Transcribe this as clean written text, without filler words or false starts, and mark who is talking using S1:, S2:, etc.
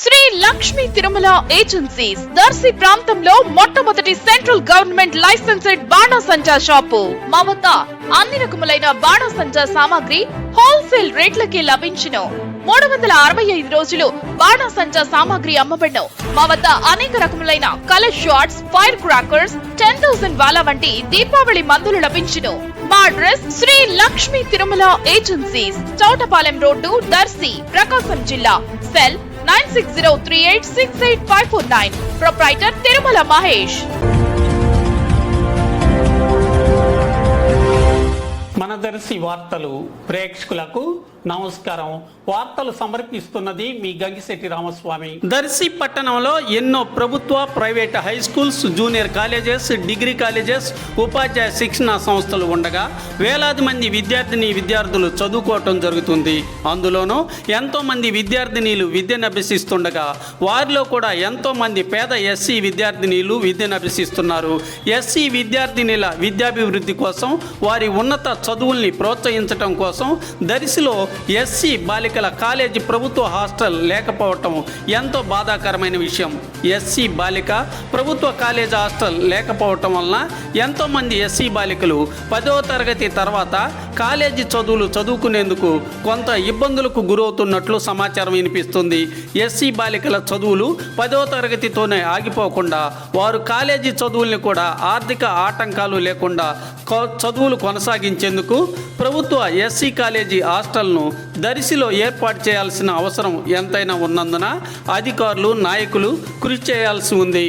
S1: Shri Lakshmi Tirumala agencies Darsi ప్రాంతంలో మొట్టమొదటి central government licensed బాణాసంచా shop. మా వద్ద అన్ని రకములైన బాణాసంచా సామాగ్రి హోల్సేల్ రేట్లకి లభించును. 365 రోజులు బాణాసంచా సామాగ్రి అమ్మబడును. మా వద్ద అనేక రకములైన కలర్ షాట్స్, ఫైర్ క్రాకర్స్, 10,000 వాలా వంటి దీపావళి మందులు లభించును. మా address Sri Lakshmi Tirumala agencies, Chowtapalem road, Darsi, Prakasam జిల్లా. సెల్ 9603868549. ప్రొప్రైటర్ తిరుమల మహేష్.
S2: మన దర్శి వార్తలు ప్రేక్షకులకు నమస్కారం. వార్తలు సమర్పిస్తున్నది మీ గంగిశెట్టి రామస్వామి. దర్శి పట్టణంలో ఎన్నో ప్రభుత్వ, private high schools, junior colleges, degree colleges, ఉపాధ్యాయ శిక్షణ సంస్థలు ఉండగా వేలాది మంది విద్యార్థులు చదువుకోవటం జరుగుతుంది. అందులోనూ ఎంతో మంది విద్యార్థినీలు విద్యను అభ్యసిస్తుండగా వారిలో కూడా ఎంతో మంది పేద ఎస్సీ విద్యార్థినీలు విద్యను అభ్యసిస్తున్నారు. ఎస్సీ విద్యార్థినీల విద్యాభివృద్ధి కోసం, వారి ఉన్నత చదువుల్ని ప్రోత్సహించడం కోసం దర్శిలో ఎస్సీ బాలికల కాలేజీ ప్రభుత్వ హాస్టల్ లేకపోవటం ఎంతో బాధాకరమైన విషయం. ఎస్సీ బాలిక ప్రభుత్వ కాలేజ్ హాస్టల్ లేకపోవటం వలన ఎంతోమంది ఎస్సీ బాలికలు 10వ తరగతి తర్వాత కాలేజీ చదువులు చదువుకునేందుకు కొంత ఇబ్బందులకు గురవుతున్నట్లు సమాచారం వినిపిస్తుంది. ఎస్సీ బాలికల చదువులు 10వ తరగతితోనే ఆగిపోకుండా వారు కాలేజీ చదువుల్ని కూడా ఆర్థిక ఆటంకాలు లేకుండా చదువులు కొనసాగించేందుకు ప్రభుత్వ ఎస్సీ కాలేజీ హాస్టల్ను దర్శిలో ఏర్పాటు చేయాల్సిన అవసరం ఎంతైనా ఉన్నందున అధికారులు, నాయకులు కృషి చేయాల్సి ఉంది.